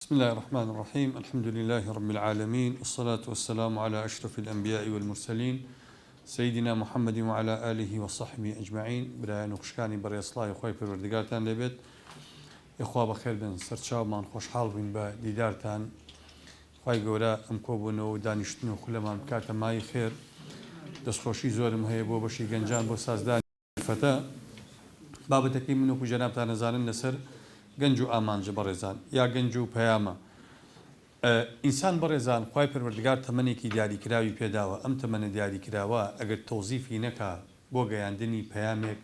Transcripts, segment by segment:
بسم الله الرحمن الرحيم الحمد لله رب العالمين والصلاة والسلام على أشرف الأنبياء والمرسلين سيدنا محمد وعلى آله وصحبه أجمعين برای نقشكاني برای صلاة خوي پروردگارتان لبيت إخوة بخير بن سرچاو من خوشحال بن بديدارتان خوي گورا ام كوبونو دانشتنو خلمان بكاتا ماي خير دستخوشي زورم هي بو بشي گنجان بو سازدان فتا بابتكي منو كو جنابتان نزانن لسر گەنج و ئامانجە بەڕێزان یا گەنج و پەیامە ئینسان بەڕێزان خوای پەروەردگار تەمەنێکی دیاریکراوی پێداوە ئەم تەمەنە دیاریکراوە ئەگەر تەوزیفی نەکا بۆ گەیاندنی پەیامێک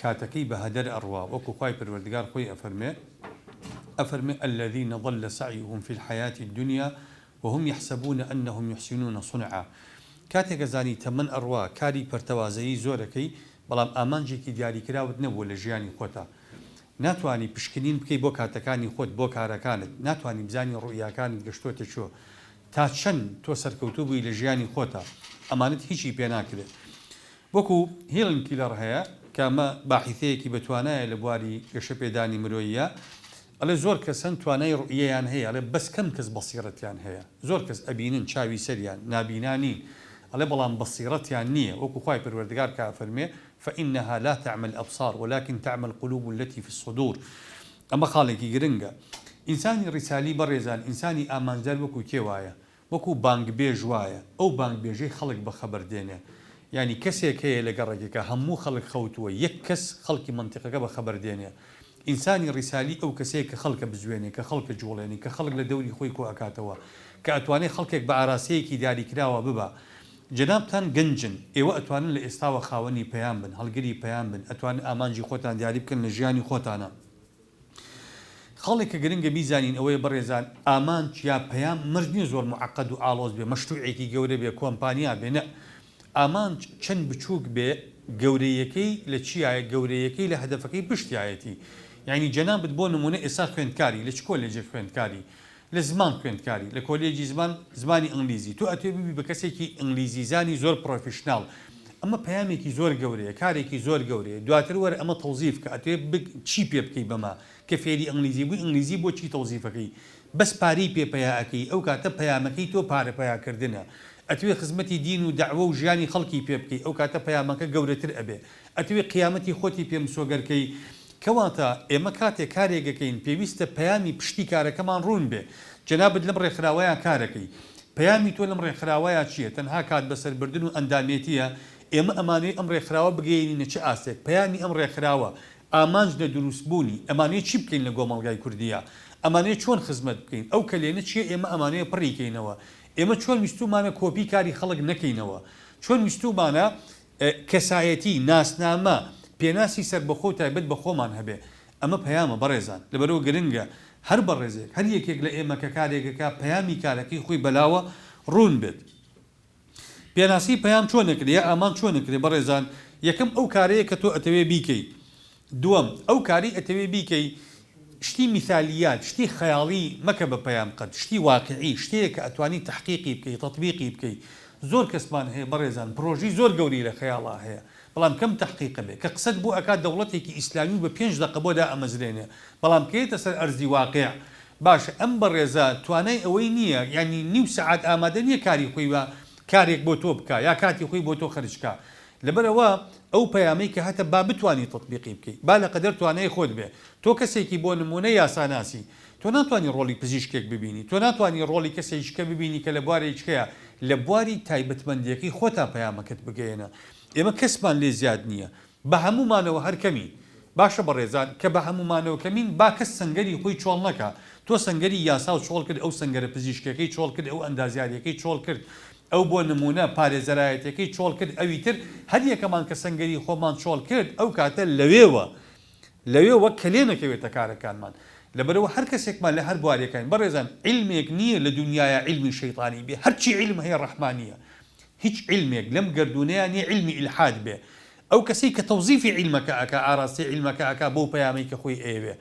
کاتەکەی بە هەدەر ئەڕوا وەکو خوای پەروەردگار خۆی ئەفەرمێ الذين ضل سعيهم في الحياة الدنيا وهم يحسبون أنهم يحسنون صنعا کاتێک گەزانی تەمەن ئەڕوا کاری پەرتەوازەیی زۆرەکەی بەڵام ئامانجێکی دیاریکراوت نەبووە لە ژیانی خۆتا ناتوانی پشکنین بکەی بۆ کاتەکانی خۆت بۆ کارەکانت ناتوانی بزانی ڕوئیاکانت گەشتۆتە چۆ تا چەند تۆ سەرکەوتوو بووی لە ژیانی خۆتە ئەمانت هیچی پێ ناکرێت وەکو هێڵن کیلەر هەیە کامە باحیثەیەکی بەتوانایە لە بواری گەشە پێدانی مرۆییە ئەڵێ زۆر کەسن توانای ڕوئیەیان هەیە ئەڵێ بەس کەم کەس بەسیرەتیان هەیە زۆر کەس ئەبینن چاوی سەریان نابینانین ئەڵێ بەڵام بەسیرەتیان نییە وەکو خوای پەروەردگار کە فەرمێ فإنها لا تعمل الأبصار ولكن تعمل القلوب التي في الصدور أما خالقي گرنگە ئینسانی ڕیسالی بەڕێزان ئینسانی ئامانجار وەکو کێوایە وەکو بانگ بێژ وایە ئەو بانگ بێژەی خەڵک بە خەبەر دێنێ ینی کەسێک هەیە لە گەڕێکەکە هەموو خەڵک خەوتووە یەک کەس خەڵکی منتیقەکە بە خەبەر دێنێ ئینسانی ڕیسالی ئەو کەسەیە کە خەڵکە بزوێنێ کە خەڵکە جوڵێنی کە خەڵک لە دەوری خۆی کۆ ئەکاتەوە کە ئەتوانێت خەڵکێک بە ئاراسەیەکی دیاریکراوە ببە جنابتان گەنجن ئێوە ئەتوانن لە ئێستاوە خاوەنی پەیام بن هەڵگری پەیام بن ئەتوانن ئامانجی خۆتان دیاری بکەن لە ژیانی خۆتانە خەڵێکە گرنگە بیزانین ئەوەیە بەڕێزان ئامانج یا پەیام مرج نییە زۆر معقەد و ئاڵۆز بێ مەشروعێکی گەورە بێ کۆمپانیا بێنە ئامانج چەند بچووک بێ گەورەیەکەی لە چیایە گەورەیەکەی لە هەدەفەکەی پشتایەتی یعنی جەنابەت بۆ نمونە ئێستا خوێندکاری لە چ کۆلێجێک خوێندکاری لە زمان خوێندکاری لە کۆلێجی زمانی ئینگلیزی تۆ ئەتوێ ببی بە کەسێکی ئینگلیزی زانی زۆر پرۆفیشناڵ ئەمە پەیامێکی زۆر گەورەیە کارێکی زۆر گەورەیە دواتر وەرە ئەمە تەوزیف کە ئەتوێ چی پێ بکەی بەما کە فێری ئینگلیزی بووی ئینگلیزی بۆ چی تەوزیفەکەی بەس پارەی پێ پەیاەکەی ئەو کاتە پەیامەکەی تۆ پارە پەیاکردنە ئەتوێ خزمەتی دین و دەعوە و ژیانی خەڵکی پێ بکەی ئەو کاتە پەیامەکە گەورەتر ئەبێ ئەتوێ قیامەتی خۆتی پێ مسۆگەرکەی کەواتە ئێمە کاتێک کارێکەکەین پێویستە پەیامی پشتی کارەکەمان ڕوون بێ جنابت لەم ڕێکخراوەیە کارەکەی پەیامی تۆ لەم ڕێکخراوەیە چییە تەنها کات بەسەربردن و ئەندامێتیە ئێمە ئەمانەی ئەم ڕێکخراوە بگەینە چه ئاستێک پەیامی ئەم ڕێکخراوە ئامانج لە دروستبوونی ئەمانەیە چی بکەین لە گۆمەڵگای کوردیە ئەمانەیە چۆن خزمەت بکەین ئەو کەلێنە چیە ئێمە ئەمانەیە پڕیکەینەوە ئێمە چۆن ویستومانە کۆپی کاری خەڵک نەکەینەوە چۆن ویستومانە کەسایەتی ناسنامە پێناسی سەر بەخۆ تایبەت بە خۆمان هەبێ ئەمە پەیامە بەڕێزان لەبەرەوە گرنگە هەر بەڕێزێک هەر یەکێک لە ئێمە کە کارێکەکە پەیامی کارەکەی خۆی بەلاوە ڕوون بێت پێناسی پەیام چۆنەکرێ یا ئامان چۆنەکرێ بەڕێزان یەکەم ئەو کارەیە کە تۆ ئەتەوێ بیکەی دووەم ئەو کاری ئەتەوێ بیکەی شتی میثالیات شتی خەیاڵی مەکە بە پەیام قەت شتی واقعی شتەیە کە ئەتوانی تحقیقی بکەی تەطبیقی بکەی زۆر کەسمان هەیە بەڕێزان پرۆژی زۆر گەوری لە خەیاڵا هەیە بەڵام کەم تحقیق بێ کە قسەت بۆ ئەکات دەوڵەتێکی ئیسلامی بە 5 دقیقە بۆدا ئەمەزرێنێ بەڵام کەیتە سەر ئەرزی واقع باشە ئەم بەڕێزە توانای ئەوەی نییە یعنی نیو سەعات ئامادە نییە کاری خۆی وە کارێک بۆ تۆ بکە یا کاتی خۆی بۆ تۆ خەرجکە لەبەرەوە ئەو پەیامەی کە هەتە با بتوانانی تطبیقی بکەیت با لە قەدەر توانای خۆت بێ تۆ کەسێکی بۆ نمونە یاساناسی تۆ ناتوانانی ڕۆڵی پزیشکێک ببینی تۆ ناتوانانی ڕۆڵی کەسێکیشکە ببینی کە لە بوارێکیشکەیە لە بواری تایبەتمەندیەکەی خۆتا پەیامەکەت بگەێنە ئێمە کەسمان لێ زیاد نییە بە هەمومانەوە هەر کەمی باشە بەڕێزان کە بە هەمومانەوە کەمین با کەس سەنگەری خۆی چۆڵ نەکە تۆ سەنگەری یاسا و چۆڵ کرد ئەو سەنگەرە پزیشکەکەی چۆڵ کرد ئەو ئەندازیاریەکەی چۆڵ کرد ئەو بۆ نمونە پارێزەرایەتەکەی چۆڵ کرد ئەویتر هەر یەکەمان کە سەنگەری خۆمان چۆڵ کرد ئەو کاتە لەوێوە کەلێ نەکەوێتە کارەکانمان لەبەرەوە هەر کەسێکمان لە هەر بوارەکان بەڕێزان علمێک نییە لە دنیاە علمی شەیطانی بێ هەرچی علم هەیە ڕەحمانیە هیچ علمێک لەم گردونەیە نیە علمی ئیلحاد بێ ئەو کەسێک کە تەوزیفی علمەکە ئەکا ئاراستی علمەکە ئەکا بۆ پەیامەی کە خۆی ئێوێ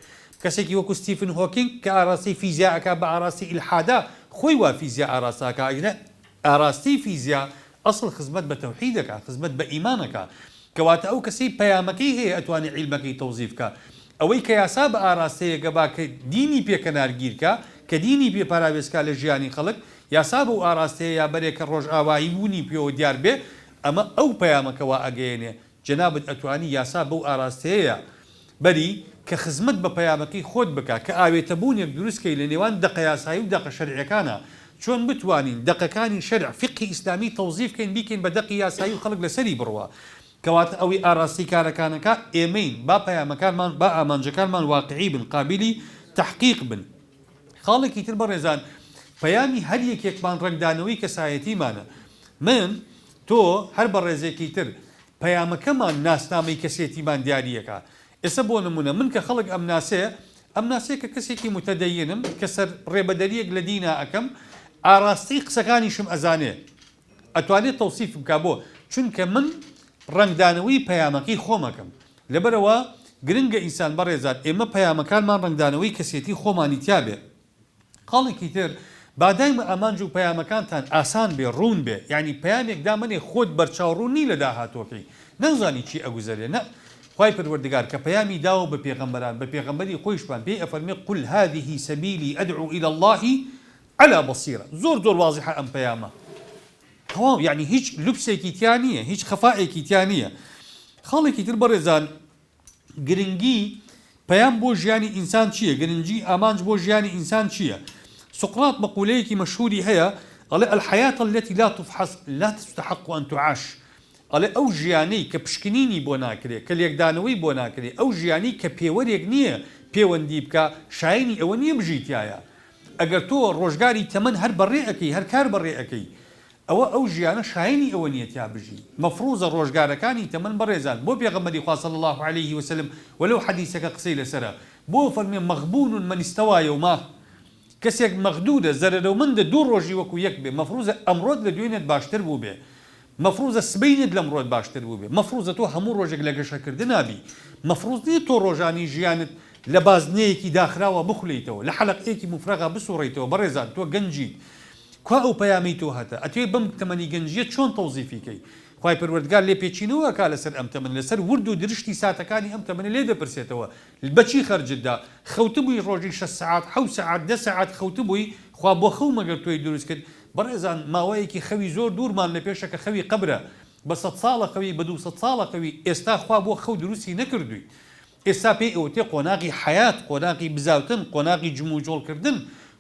کەسێکی وەکو ستیفن هۆکینگ کە ئاراستی فیزیا ئەکا بە ئاراستی ئیلحادا خۆی وا فیزیا ئاراساکە ئەگرە ئاراستی فیزیا ئەسڵ خزمەت بە تەوحیدەکە خزمەت بە ئیمانەکە کەواتە ئەو کەسەی پەیامەکەی هەیە ئەتوانێت علمەکەی تەوزیفکە ئەوەی کە یاسا بە ئاراستەیەکە باکە دینی پێکەنارگیرکە کە دینی پێپاراوێزکا لە ژیانی خەڵک یاسا بەو ئاراستەیە یا بەرێکە ڕۆژ ئاوایی بوونی پێوە دیار بێ ئەمە ئەو پەیامەکەەوە ئەگەیەنێ جەنابەت ئەتوانی یاسا بەو ئاراستەیە بەری کە خزمەت بە پەیامەکەی خۆت بکە کە ئاوێتە بوونێک دروستکەی لە نێوان دەقە یاسایی و دەقە شەرعیەکانە چۆن بتوانین دەقەکانی شەرع فقهی ئیسلامی تەوزیف بکەین بیکەین بە دەقی یاسایی و خەڵک لەسەری بڕوە کەواتە ئەوەی ئاراستی کارەکانەکە ئێمەین با پەیامەکانمان با ئامانجەکانمان واقعی بن قابلی تحقیق بن خاڵێکی تر بەڕێزان پەیامی هەر یەکێکمان ڕنگدانەوەی کەسایەتیمانە من تۆ هەر بە ڕێزێکی تر پەیامەکەمان ناسنامەی کەسێتیمان دیاریەکە ئێستا بۆ نمونە من کە خەڵک ئەم ناسەیە کە کەسێکی متەدەینم کە سەر ڕێبەدەریەک لە دینە ئەەکەم ئاراستی قسەکانیشم ئەزانێ ئەتوانێت تەوسیف بکە بۆ چونکە من ڕنگدانەوەی پەیامەکەی خۆمەکەم لەبەرەوە گرنگە ئینسان بەڕێزات ئێمە پەیامەکانمان ڕنگدانەوەی کەسێتی خۆمانی تیابێ خاڵێکی تر بادایمە ئامانج و پەیامەکانتان ئاسان بێ ڕوون بێ یعنی پەیامێک دامنێ خۆت بەرچاوڕوونی لە داهاتۆکەی نەزانی چی ئەگوزەرێ نە خوای پروردگار کە پەیامی داوە بە پێغەمبەران بە پێغەمبەری خۆیشمان پێی ئەفەرمێ قل هذه سبيلي أدعو إلى الله على بصيرة زۆر واضحة ئەم پەیامە تەواو یعنی هیچ لوبسێکی تیان نییە هیچ خەفاەکی تیان نییە خاڵێکی تر بەڕێزان گرنگی پەیام بۆ ژیانی ئینسان چییە گرنگی ئامانج بۆ ژیانی ئینسان چییە سقراط مەقولەیەکی مەشهوری هەیە ئەڵێ الحياة التي لا تفحص لا تستحق أن تعاش ئەڵێ ئەو ژیانەی کە پشکنینی بۆ ناکرێت کە لێکدانەوەی بۆ ناکرێت ئەو ژیانی کە پێوەرێک نییە پەیوەندی بکە شایانی ئەوە نییە بژیتایە ئەگەر تۆ ڕۆژگاری تەمەن هەر بەڕێ ئەەکەی هەر کار بەڕێ ئەەکەی ئەو ژیانە شایانی ئەوە نیە تیا بژی مەفروزە ڕۆژگارەکانی تەمەن بەڕێزان بۆ پێغەمبەری خوا صلی الله عليه وسلم وەلەو حەدیثەکە قسەی لەسەرە بۆ فەرمێ مەغبون من استوى يومه کەسێک مەغدودە زەرەرەومەندە دوو ڕۆژی وەکو یەک بێ مەفروزە ئەمڕۆت لە دوێنێت باشتر بوو بێ مەفروزە سبەینت لەمڕۆت باشتر بوو بێ مەفروزە تۆ هەموو ڕۆژێک لە گەشەکردن نابی مەفروز نیە تۆ ڕۆژانی ژیانت لە بازنەیەکی داخراوە بخولەیتەوە لە حەلەقەیەکی مفرەغا بسوڕیتەوە بەڕێزان تۆ گەنجیت کوا ئەو پەیامی تۆ هەتە ئەتوێ بەم تەمەنی گەنجیە چۆن تەوزیفیکەی خوای پەروەردگار لێ پێچینەوە کا لەسەر ئەم تەمەن لەسەر ورد و درشتی ساتەکانی ئەم تەمەنە لێ دەپرسێتەوە بەچی خەرجتدا خەوتبووی ڕۆژی 6 ساعات 7 ساعات 10 ساعات خەوتبووی خوا بۆ خەو مەگەر تۆی دروست کرد بەڕێزان ماوەیەکی خەوی زۆر دوورمان لە پێشەکە خەوی قەبرە بە 100 ساڵە خەوی بە 200 ساڵە خەوی ئێستا خوا بۆ خەو دروستی نەکردووی ئێستا پێی ئەوتێ قۆناغی حیات قۆناغی بزاوتن قۆناغی جموجۆڵکردن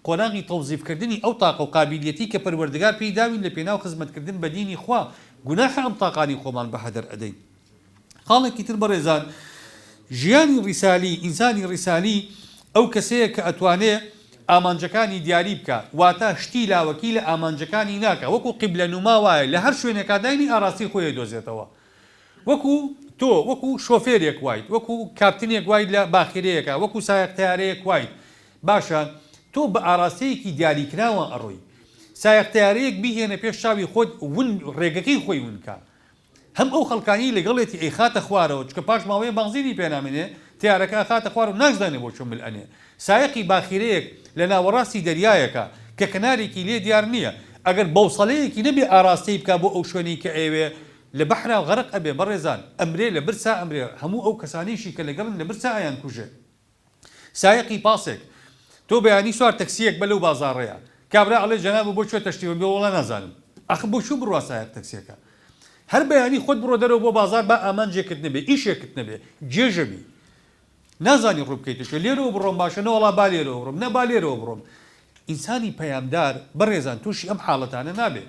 قۆناغی تەوزیفکردنی ئەو تاقە و قابلیەتی کە پەروەردگار پێی داوین لە پێناو خزمەتکردن بە دینی خوا گوناح ئەم تاقانی خۆمان بە هەدەر ئەدەین خاڵێکی تر بەڕێزان ژیانی ڕیسالی ئینسانی ڕیسالی ئەو کەسەیە کە ئەتوانێ ئامانجەکانی دیاری بکە واتە شتی لاوەکی لە ئامانجەکانی ناکە وەکو قیبلە نوما وایە لە هەر شوێنێکا داینی ئاراستی خۆی دۆزێتەوە وەکو تۆ وەکو شۆفێرێک وایت وەکو کاپتنێک وایت لە باخیرەیەکە وەکو سایق تەیارەیەک وایت باشە تۆ بە ئاراستەیەکی دیاریکراوە ئەڕۆی سایق تەیارەیەک بیهێنە پێش چاوی خۆت ون ڕێگەکەی خۆی ونکە هەم ئەو خەڵکانی لەگەڵێتی ئەی خاتە خوارەوە چکە پاش ماوەیە بانزیری پێنامێنێ تیارەکە خاتە خوارە و نازانێ بۆ چۆن ملئەنێ سایقی باخیرەیەک لە ناوەڕاستی دەریایەکە کە کنارێکی لێ دیار نییە ئەگەر بەوسەڵەیەکی نەبێ ئاراستەی بکە بۆ ئەو شوێنی کە ئێوێ لە بەحرا غەرق ئەبێ بەڕێزان ئەمرێ لە برسا ئەمرێ هەموو ئەو کەسانیشی کە لەگەڵن لە برسا ئایان کوژێ سایقی پاسێک تۆ بەیانی سوار تەکسیەک بەلەو بازاڕەیە کابرا ئەڵێ جەناب بۆ کوێ تەشتیوە بێ وەڵا نازانم ئەخ بۆ چوو بڕوا سایق تەکسیەکە هەر بەیانی خۆت بڕۆ دەرەوە بۆ بازار با ئامانجێکت نەبێ ئیشێکت نەبێ جێژەبی نازانی ڕوو بکەیتەوە لێرەوە بڕۆم باشە وەڵا با لێرەوە بڕۆم نە با لێرەوە بڕۆم ئینسانی پەیامدار بەڕێزان تووشی ئەم حاڵەتانە نابێ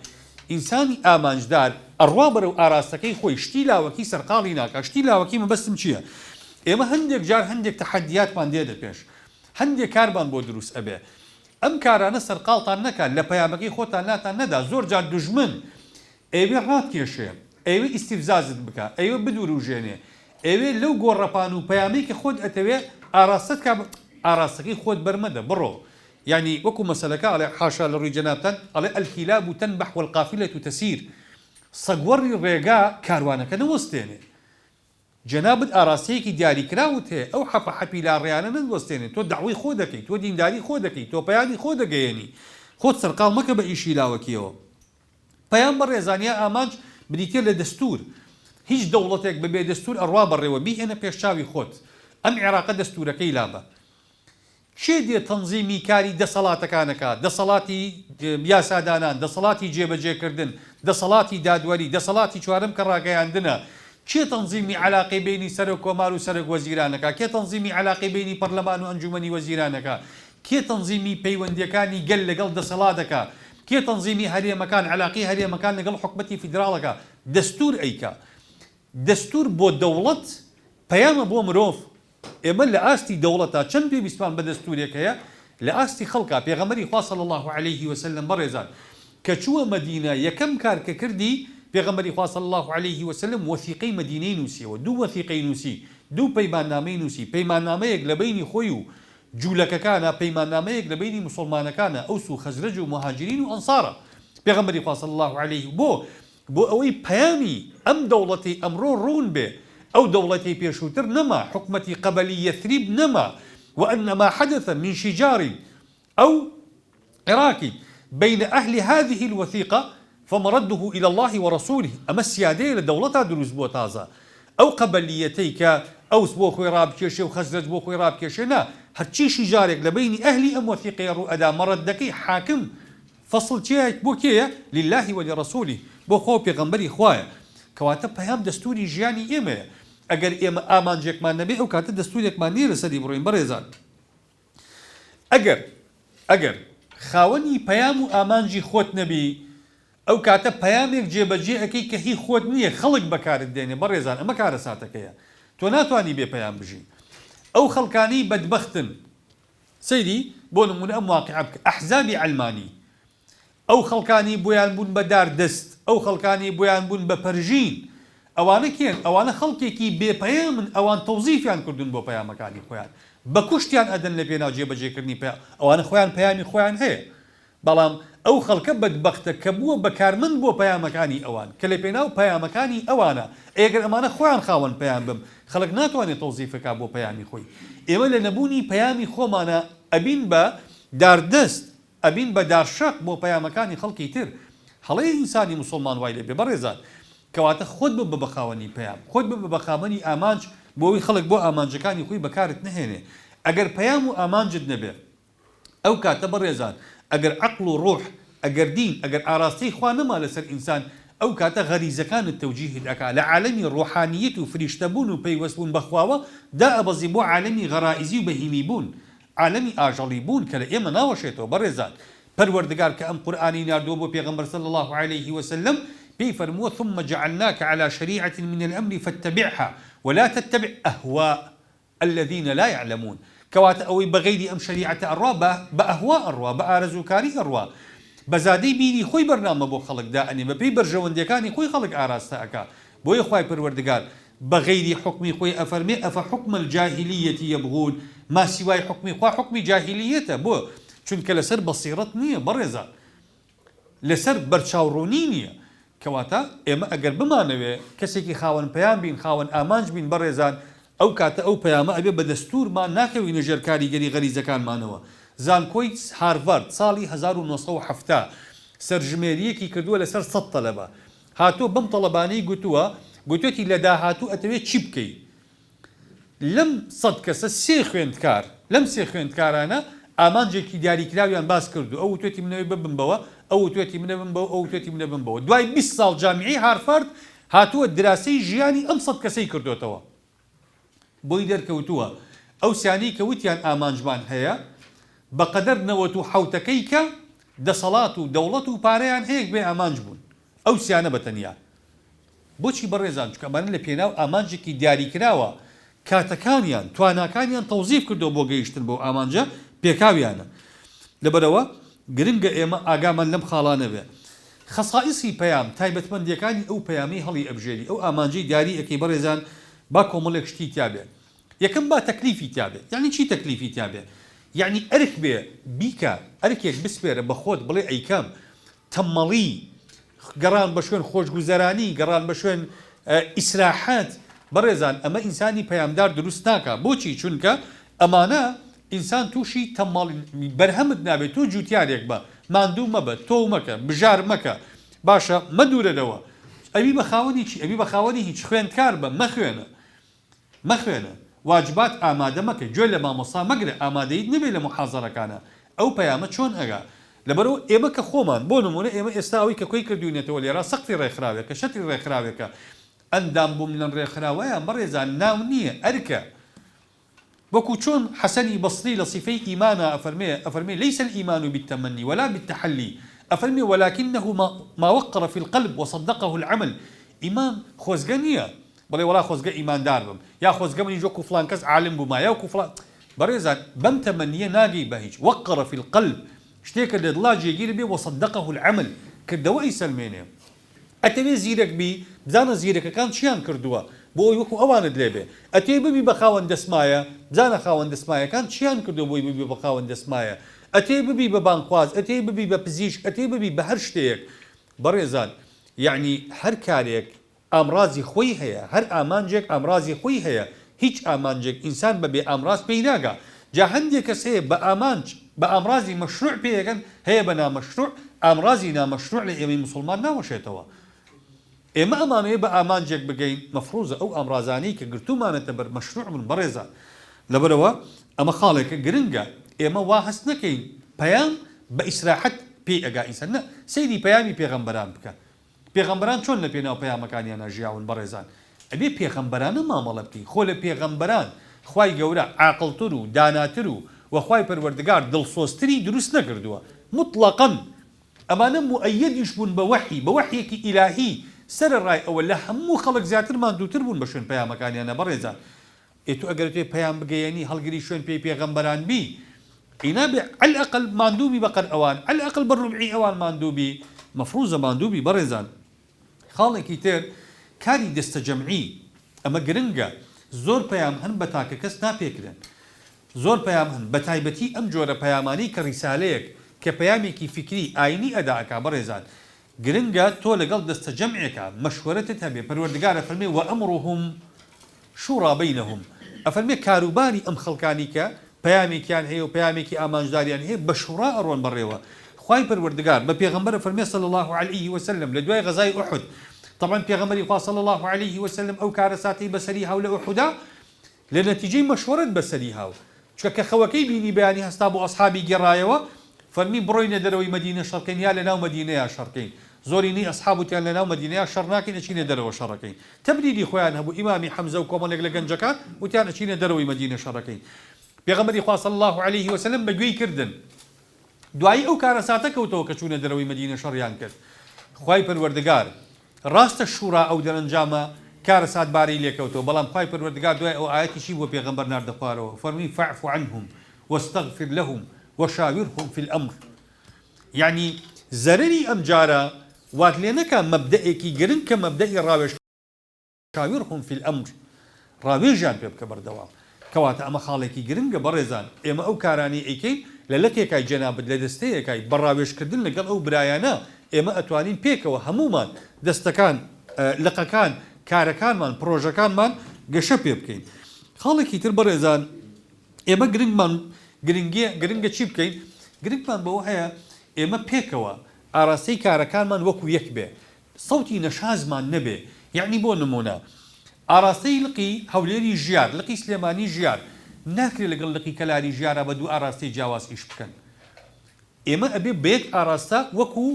ئینسانی ئامانجدار ئەڕوا بەرەو ئاراستەکەی خۆی شتی لاوەکی سەرقاڵی ناکە شتی لاوەکی مەبەستم چییە ئێمە هەندێک جار هەندێک تەحەدیاتمان دێدە پێش هەندێک کارمان بۆ دروست ئەبێ ئەم کارانە سەرقاڵتان نەکات لە پەیامەکەی خۆتان ناتان نەدا زۆر جار دوژمن ئێوێ ڕاتکێشێ ئێوێ ئیستیفزازت بکە ئێوە بدوروژێنێ ئێوێ لەو گۆڕەپان و پەیامەی کە خۆت ئەتەوێ ئاراستت کا ئاراستەکەی خۆت بەرمەدە بڕۆ يعني وەکو مەسەلەکە ئەڵێ حاشا لە ڕووی جەنابتان ئەڵێ الكلاب تنبح والقافلة تسير سەگوەڕی ڕێگا کاروانەکە نەوەستێنێ جەنابەت ئاراستەیەکی دیاریکراوت هەیە ئەو حەپە حەپی لاڕێیانە نەوەستێنێ تۆ داوای خۆ دەکەیت تۆ دینداری خۆ دەکەیت تۆ پەیامی خۆ دەگەیەنی خۆت سەرقاڵ مەکە بە ئیشی لاوەکیەوە پەیام بە ڕێزانیا ئامانج بریتێ لە دەستور هیچ دەوڵەتێک بەبێ دەستور ئەڕوا بەڕێوە بیهێنە پێش چاوی خۆت ئەم عێراقە دەستورەکەی لابە کێ دێ تەنزیمی کاری دەسەڵاتەکانەکە، دەسەڵاتی یاسادانان، دەسەڵاتی جێبەجێکردن، دەسەڵاتی دادوەری، دەسەڵاتی چوارم کە ڕاگەیاندنە، کێ تەنزیمی علاقەی بینی سەرۆک کۆمار و سەرۆک وەزیرانەکە، کێ تەنزیمی علاقەی بینی پەرلەمان و ئەنجومەنی وەزیرانەکە، کێ تەنزیمی پەیوەندیەکانی گەل لەگەڵ دەسەڵاتەکە، کێ تەنزیمی هەرێمەکان علاقەی هەرێمەکان لەگەڵ حکومەتی فیدراڵەکە. دەستور ئەیکا، دەستور بۆ دەوڵەت پەیامە بۆ مرۆڤ. ئێمە لە ئاستی دەوڵەتە چەند پێویستمان بە دەستورێک هەیە، لە ئاستی خەڵکا پێغەمبەری خوا صلی الله عليه وسلم بەڕێزان کە چووە مەدینە یەکەم کار کە کردی پێغەمبەری خوا صلی الله عليه وسلم وەثیقەی مەدینەی نووسیەوە، دوو وەثیقەی نووسی، دوو پەیماننامەی نووسی، پەیماننامەیەک لە بینی خۆی و جوولەکەکانە، پەیماننامەیەک لە بینی مسلمانەکانە ئەوس و خەزرەج و مهاجرین و ئەنسارە. پێغەمبەری خوا صلی الله عليه بۆ ئەوەی پەیامی ئەم دەوڵەتی ئەمڕۆ ڕوون بێ، أو دولتي بيشوتر نما حكمتي قبلي يثريب نما وأن ما حدث من شجار أو عراكي بين أهل هذه الوثيقة فمرده إلى الله ورسوله. أما السيادية لدولتها دروز بوتازا أو قبليتيك أو سبو خوي راب كيشي وخزرج بو خوي راب كيشي نا هرشي شجارك لبين أهلي أم وثيقة رؤدا مردكي حاكم فصل تيك بو كيه لله ولرسوله بو خو بيغمبري خوايا كواتا بيام دستوري جياني إيمه ئەگەر ئێمە ئامانجێکمان نەبێ ئەو کاتە دەستورێکمان نییە لەسەری بڕۆین. بەڕێزان ئەگەر خاوەنی پەیام و ئامانجی خۆت نەبی ئەو کاتە پەیامێک جێبەجێ ئەەکەی کە هی خۆت نییە، خەڵک بەکارت دێنێ. بەڕێزان ئەمە کارە ساتەکەیە، تۆ ناتوانانی بێ پەیام بژی. ئەو خەڵکانی بەدبەختن سەیری بۆ نمونە ئەم واقعە بکە ئەحزابی عەلمانی، ئەو خەڵکانی بۆیان بوون بە داردەست، ئەو خەڵکانی بۆیان بوون بە پەرژین، ئەوانە کێن؟ ئەوانە خەڵکێکی بێپەیامن، ئەوان تەوزیفیان کردوون بۆ پەیامەکانی خۆیان، بە کوشتیان ئەدەن لە پێناو جێبەجێکردنی پەیام. ئەوانە خۆیان پەیامی خۆیان هەیە، بەڵام ئەو خەڵکە بەدبەختە کە بووە بەکارمەند بۆ پەیامەکانی ئەوان کە لە پێناو پەیامەکانی ئەوانە. ئەگەر ئەمانە خۆیان خاوەن پەیام بم، خەڵک ناتوانێت تەوزیفەکە بۆ پەیامی خۆی. ئێمە لە نەبوونی پەیامی خۆمانە ئەبین بە داردەست، ئەبین بە دارشەق بۆ پەیامەکانی خەڵکی تر. هەڵەیە ئینسانی موسڵمان وای لێ بێ. بەڕێزان کەواتە خۆت بە بەخاوەنی پەیام، خۆت بە بەخاوەنی ئامانج بۆەوەی خەڵک بۆ ئامانجەکانی خۆی بەکارت نهێنێ. ئەگەر پەیام و ئامانجت نەبێ ئەو کاتە بەڕێزان ئەگەر عەقڵ و ڕۆح، ئەگەر دین، ئەگەر ئاراستەی خوا نەما لەسەر ئینسان ئەو کاتە غەریزەکانت تەوجیهت ئەکا لە عالەمی ڕۆحانیەت و فریشتەبوون و پەیوەستبوون بەخواوە دائەبەزی بۆ عالەمی غەرائیزی و بەهیمی بوون، عالەمی ئاژەڵی بوون کە لە ئێمە ناوەشێتەوە. بەڕێزان پەروەردگار کە ئەم قورئانی ناردووە بۆ پێغەمبەر صلی الله عليه وسلم بي فرموه ثم جعلناك على شريعة من الأمر فاتبعها ولا تتبع أهواء الذين لا يعلمون. كوات أوي بغير أم شريعة أروا بأهواء أروا بأرزوكاري أروا بزادي بيني خوي برنامج بو خلق دا أني ببي برجوان ديكاني خوي خلق آراستا أكا بوي خوي پروردگار بغير حكمي خوي أفرمي أفحكم الجاهلية يبغون ما سواي حكمي خوا حكمي جاهليته بو چونك لسر بصيرت نية برزا لسر برچاوروني نية. کەواتە ئێمە ئەگەر بمانەوێ کەسێکی خاوەن پەیام بین، خاوەن ئامانج بین، بەڕێزان ئەو کاتە ئەو پەیامە ئەبێ بە دەستورمان ناکەوینە ژێر کاریگەری غەریزەکانمانەوە. زانکۆی هارڤارد ساڵی 1970 سەرژمێریەکی کردووە لەسەر 100 تەلەبە، هاتووە بەم تەڵەبانەی گوتوێتی لە داهاتوو ئەتەوێت چی بکەیت. لەم 100 کەسە 3 خوێندکار، لەم 3 خوێندکارانە ئامانجێکی دیاریکراویان باس کردو، ئەو توێتی منەوەی ببمبەوە، ئەو توێتی منە بمبەوە، ئەو توێتی منە بمبەوە. دوای 20 ساڵ جامیعەی هارڤارد هاتووە دراسی ژیانی ئەم 100 کەسەی کردوتەوە. بۆی دەرکەوتووە ئەو سیانی کە وتیان ئامانجمان هەیە بەقەدەر 97ەکەی کە دەسەڵات و دەوڵەت و پارەیان هەیەک بێ ئامانج بوون. ئەو سیانە بەتەنیا. بۆچی بەڕێزان؟ چونکە ئەمانە لە پێناو ئامانجێکی دیاریکراوە کاتەکانیان، تواناکانیان تەوزیف کردو بۆ گەیشتن بۆ ئامانجە پێکاویانە. لەبەرەوە گرنگە ئێمە ئاگامان لەم خاڵانە بێ. خەسائیسی پەیام تایبەتمەندیەکانی ئەو پەیامی هەڵی ئەبژێری، ئەو ئامانجەی دیاری ئەەکەی بەڕێزان با کۆمەڵێک شتی تیابێ. یەکەم با تەکلیفی تیابێ. یعنی چی تەکلیفی تیابێ؟ یعنی ئەرک بێ بیکە، ئەرکێک بسپێرە بە خۆت بڵێ ئەیکەم تەمەڵی گەڕان بە شوێن خۆشگوزەرانی، گەڕان بە شوێن ئیسراحەت. بەڕێزان ئەمە ئینسانی پەیامدار دروست ناکە. بۆچی؟ چونکە ئەمانە ئینسان تووشی تەماڵی بەرهەمت نابێت. تۆ جوتیارێک بە ماندوو مەبە، تۆ مەکە، بژار مەکە، باشە مەدورەرەوە. ئەوی بە خاوەنی چی؟ ئەوی بە خاوەنی هیچ خوێندکار بە مەخوێنە. واجبات ئامادە مەکە گوێ لە مامۆستا مەگرە ئامادەیت نەبێت لە محازەرەکانە ئەو پەیامە چۆن ئەگا لەبەرەوە ئێمە کە خۆمان بۆ نمونە ئێمە ئێستا ئەوەی کە کۆی کردوینێتەوە لێرە سەقفی ڕێکخراوێکە شەتری ڕێکخراوێکە ئەندام بووم لەم ڕێکخراوەیان بەڕێزان ناو نییە ئەرکە وەکو چۆن حەسەنی بەسری لە صیفەی ئیمانە ئەفەرمێ ليس الإيمان بالتمني ولا بالتحلي ئەفەرمێ ولكنه ما وقر في القلب وصدقه العمل ئیمان خۆزگە نییە بڵێ وڵا خۆزگە ئیماندار بم یا خۆزگە منی جۆکو فلان کەس عالم بووما یا وەکو فلان بەڕێزان بەم تەمەنیە ناگەی بە هیچ وقر في القلب شتێکە لە دڵا جێگیر بێ وصدقه العمل کردەوە ئیسەلمێنێ ئەتەوێ زیرەک بی بزانە زیرەکەکان چیان کردووە بۆ ئەوی وەکو ئەوانت لێبێ ئەتێ ببی بە خاوەن دەسمایە بزانە خاوەن دەسمایەکان چیان کردو بۆی ببی بە خاوەن دەسمایە ئەتێ ببی بە بانخواز ئەتێ ببی بە پزیشک ئەتێ ببی بە هەر شتێک بەڕێزان یعنی هەر کارێک ئامرازی خۆی هەیە هەر ئامانجێک ئامرازی خۆی هەیە هیچ ئامانجێک ئینسان بەبێ ئامراز پێی ناگا جا هەندێک کەس هەیە بە ئامانج بە ئامرازی مەشروع پێیەکەن هەیە بە نامەشروع ئامرازی نامەشروع لە ئێمەی مسلمان ناوەشێتەوە ئێمە ئەمانەیە بە ئامانجێک بگەین مەفروزە ئەو ئامرازانەی کە گرتومانەتە بەر مەشروع من بەڕێزان لەبەرەوە ئەمە خاڵێکە گرنگە ئێمە وا هەست نەکەین پەیام بە ئیسراحەت پێی ئەگا ئینسان نە سەیری پەیامی پێغەمبەران بکە پێغەمبەران چۆن لە پێناو پەیامەکانیان ئەژیاون بەڕێزان ئەبێ پێغەمبەرانە مامەڵە بکەین خۆ لە پێغەمبەران خوای گەورە عاقڵتر و داناتر و وەخوای پەروەردگار دڵسۆزتری دروست نەکردووە مطلقاً ئەمانە مؤەیدیش بوون بە وەحیەکی ئیلاهی سەرڕای ئەوە لە هەموو خەڵک زیاتر ماندووتر بوون بە شوێن پەیامەکانیانە بەڕێزان ئێتو ئەگەر توێ پەیام بگەیەنی هەڵگری شوێن پێی پێغەمبەران بی ئینابێ عەلئەقل ماندووبی بەقەر ئەوان عەلئەقل بەڕوبعی ئەوان ماندووبی مەفروزە ماندووبی بەڕێزان خاڵێکی تر کاری دەستە جەمعی ئەمە گرنگە زۆر پەیام هەن بە تاکە کەس ناپێکرێن زۆر پەیام هەن بە تایبەتی ئەم جۆرە پەیامانی کە ڕیسالەیەک کە پەیامێکی فکری ئاینی ئەداکا بەڕێزان گرنگە تۆ لەگەڵ دەستە جەمعێکە مەشوەرەتت هەبێ پەروەردگارە فەرمێ وەئەمڕهم شوڕا بەینەهم ئەفەرمێ کاروباری ئەم خەڵکانی کە پەیامێکیان هەیە و پەیامێکی ئامانجداریان هەیە بە شوڕا ئەڕۆن بەڕێوە خوای پەروەردگار بە پێغەمبەر فەرمێ صلی الله عليه وسلم لە دوای غەزای ئوحود طبعا پێغەمبەری خوا صلی الله عليه وسلم ئەو کارە ساتی بەسەری هاو لە ئوحودا لە نەتیجەی مەشوەرەت بەسەری هاو چکە کە خەوەکەی بینی بەیانی هەستا بۆ ئەسحابی گێڕایەوە فەرمی بڕۆینە دەرەوەی مەدینە شەڕکەین یا لە ناو مەدینەیە شەڕکەین زۆرینەی ئەسحابوتیان لە ناو مەدینەیە شەڕ ناکەین ئەچینە دەرەوە شەڕەکەین تەبریدی خۆیان هەبوو ئیمامی حەمزە و کۆمەڵێک لە گەنجەکان وتیان ئەچینە دەرەوەی مەدینە شەڕەکەین پێغەمبەری خوا صلی الله عليه وسلم بەگوێی کردن دوایی ئەو کارە ساتە کەوتەوە کە چوونە دەرەوەی مەدینە شەڕیان کرد خوای پەروەردگار ڕاستە شوورا ئەو دەرەنجامە کارە ساتباری لێکەوتەوە بەڵام خوای پەروەردگار دوای ئەو ئاەتیشی بۆ پێغەمبەر ناردە خوارەوە فەرمی فاعف عنهم واستغفر لهم وشاورهم في الأمر يعني زەرەری ئەم جارە وات لێ نەکا مەبدەئێکی گرنگ کە مەبدەئی ڕاوێژ شاورهم في الأمر ڕاوێژیان پێ بکە بەردەوام کەواتە ئەمە خاڵێکی گرنگە بەڕێزان ئێمە ئەو کارانی ئەیکەین لە لەکێکای جەنابەت لە دەستەیەکای بەڕاوێژکردن لەگەڵ ئەو برایانە ئێمە ئەتوانین پێکەوە هەمومان دەستەکان لقەکان کارەکانمان پرۆژەکانمان گەشە پێ بکەین خاڵێکی تر بەڕێزان ئێمە گرنگە چی بکەین گرنگمان بەوە هەیە ئێمە پێکەوە ئاراستەی کارەکانمان وەکو یەک بێ سەوتی نەشازمان نەبێ یعنی بۆ نمونە ئاراستەی لقی هەولێری ژیار لقی سلێمانی ژیار ناکرێت لەگەڵ لقی کەلاری ژیارە بە دوو ئاراستەی جیاواز ئیش بکەن ئێمە ئەبێ بەیەک ئاراستە وەکو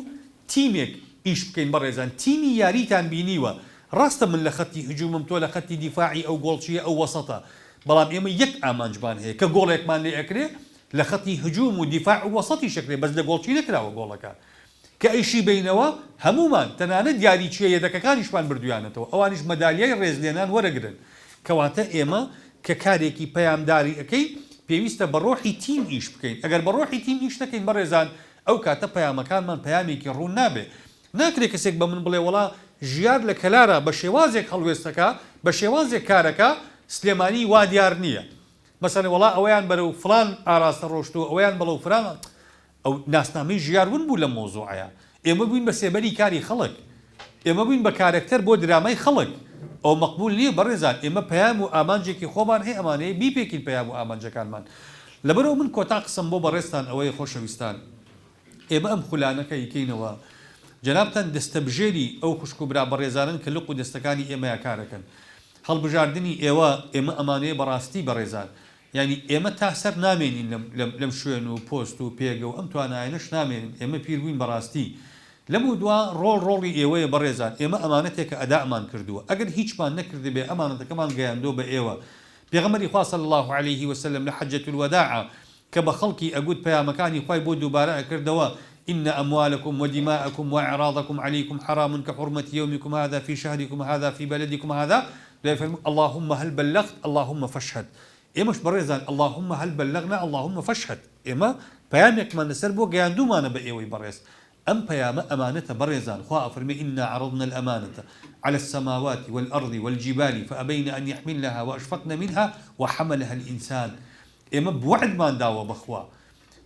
تیمێک ئیش بکەین بەڕێزان تیمی یاریتان بینیوە ڕاستە من لە خەتی هجوومم تۆ لە خەتی دیفاعی ئەو گۆڵچیە ئەو وەسەتە بەڵام ئێمە یەک ئامانجمان هەیە کە گۆڵێکمان لێ ئەکرێ لە خەتی هجووم و دیفاع و وەسەتی شکرێ بەس لە گۆڵچی نەکراوە گۆڵەکە کە ئیشی بینەوە هەمومان تەنانەت دیاریچیە یەدەکەکانیشمان بردویانەتەوە ئەوانیش مەدالیای ڕێزلێنان وەرەگرن کەواتە ئێمە کە کارێکی پەیامداری ئەەکەی پێویستە بە ڕۆحی تیم ئیش بکەین ئەگەر بە ڕۆحی تیم ئیش نەکەین بەڕێزان ئەو کاتە پەیامەکانمان پەیامێکی ڕوون نابێ ناکرێت کەسێک بە من بڵێ وڵا ژیار لە کەلارە بە شێوازێک هەڵوێستەکە بە شێوازێک کارەکە سلێمانی وا دیار نییە مەسەڵێ وڵا ئەوەیان بەرەو فلان ئاراستە ڕۆشتووە ئەویان بەڵەو فران ئەو ناسنامەی ژیارون بوو لە مۆزوعەیە ئێمە بووین بە سێبەری کاری خەڵک ئێمە بووین بە کارکتەر بۆ درامای خەڵک ئەو مەقبول نییە بەڕێزان ئێمە پەیام و ئامانجێکی خۆمان هەیە ئەمانەیە بیپێکین پەیام و ئامانجەکانمان لەبەرەوە من کۆتا قسم بۆ بەڕێستان ئەوەی خۆشەویستان ئێمە ئەم خولانەکە یکەینەوە جەنابتان دەستەبژێری ئەو خوشک و برا بەڕێزانن کە لق و دەستەکانی ئێمەیە کارەکەن هەڵبژاردننی ئێمە ئەمانەیە بەڕاستی بەڕێزان ینی ئێمە تا سەر نامێنین لەم شوێن و پۆست و پێگە و ئەم توانایەنەش نامێنین ئێمە پیربووین بەڕاستی لەمو دوا ڕۆڵی ئێوەیە بەڕێزان ئێمە ئەمانەتێکە ئەدامان کردووە ئەگەر هیچمان نەکردی بێ ئەمانەتەکەمان گەیاندۆ بە ئێوە پێغەمبەری خوا صلی الله عليه وسلم لە حەجەت الوداع کە بە خەڵکی ئەگوت پەیامەکانی خوای بۆ دووبارە ئەکردەوە إن أموالكم ودماءكم وأعراضكم عليكم حرام كحرمة يومكم هذا في شهركم هذا في بلدكم هذا اللهم هل بلغت اللهم فاشهد إمش بريزان اللهم هل بلغنا اللهم فاشهد إما بيامك من نسر بو جاندو ما نبئي بريز أم بيام أمانة بريزان خوا فرمي إنا عرضنا الأمانة على السماوات والأرض والجبال فأبين أن يحملنها وأشفقن منها وحملها الإنسان إما بوعد ما نداوى بخوا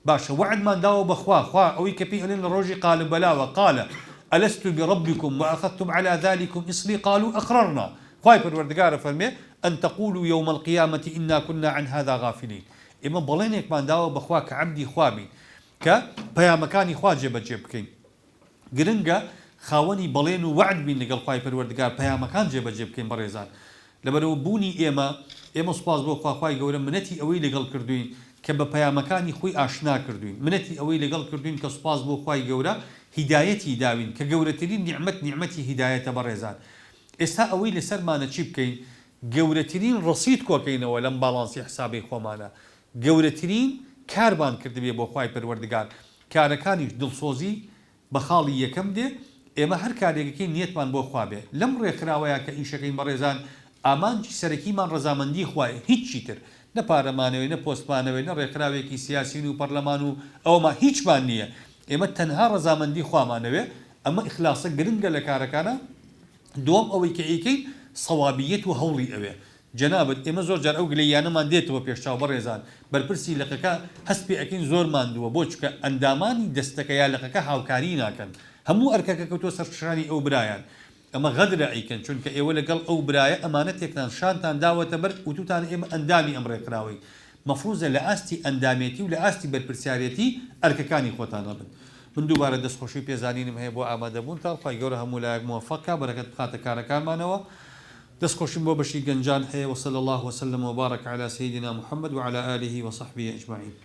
باشا وعد ما نداوى بخوا خوا أوي كبي ألين الروجي قال بلا وقال ألست بربكم وأخذتم على ذلكم إصري قالوا أقررنا خواي بالوردقار فرمي أن تقولوا يوم القيامة إنا كنا عن هذا غافلين إما بلينك ما نداوى بخوا كعبدي خوابي كبيامكاني خوا جێبەجێ گرنگە خاوەنی بەڵێن و وعد بین لەگەڵ خوای پەروەردگار پەیامەکان جێبەجێ بکەین بەڕێزان لەبەرەوە بوونی ئێمە سوپاس بۆ خوای گەورە منەتی ئەوەی لەگەڵ کردوین کە بە پەیامەکانی خۆی ئاشنا کردوین منەتی ئەوەی لەگەڵ کردوین کە سوپاس بۆ خوای گەورە هیدایەتی داوین کە گەورەترین نیعمەتی هیدایەتە بەڕێزان ئێستا ئەوەی لەسەرمانە چی بکەین گەورەترین ڕەسید کۆکەینەوە لەم باڵانسی حسابی خۆمانە گەورەترین کارمان کردبێ بۆ خوای پەروەردگار کارەکانیش دڵسۆزی بە خاڵی یەکەم دێ ئێمە هەر کارێکەکەی نیەتمان بۆ خوا بێ لەم ڕێکخراوەیە کە ئیشەکەین بەڕێزان ئامانجی سەرەکیمان ڕەزامەندی خوایە هیچی تر نە پارەمانەوەی نە پۆستمانەوەی نە ڕێکخراوێکی سیاسین و پەرلەمان و ئەوما هیچمان نییە ئێمە تەنها ڕەزامەندی خوامانەوێ ئەمە ئیخلاسە گرنگە لە کارەکانە دووەم ئەوەی کە ئیکەین سەوابیەت و هەوڵی ئەوێ جەنابەت ئێمە زۆر جار ئەو گلەیانەمان دێتەوە پێشچاو بەڕێزان بەرپرسی لەقەکە هەست پێ ئەکەین زۆر ماندووە بۆ چکە ئەندامانی دەستەکە یا لەقەکە هاوکاری ناکەن هەموو ئەرکەکە کەوتۆ سەرشانی ئەو برایان ئەمە غەدرە ئەیکەن چونکە ئێوە لەگەڵ ئەو برایە ئەمانەتێکتان شانتان داوەتە بەر وتوتان ئێمە ئەندامی ئەم ڕێکراوەی مەفروزە لە ئاستی ئەندامێتی و لە ئاستی بەرپرسیارەتی ئەرکەکانی خۆتان هەبن من دووبارە دەستخۆشی پێزانینم هەیە بۆ ئامادەبوون تا خوای گەورە هەموو لایەک موفەقە بەرەکەت بخاتە کارەکانمانەوە دەستخۆشیم بۆ بەشی گەنجان هەیە وصلى الله وسلم وبارك على سيدنا محمد وعلى آله وصحبه أجمعين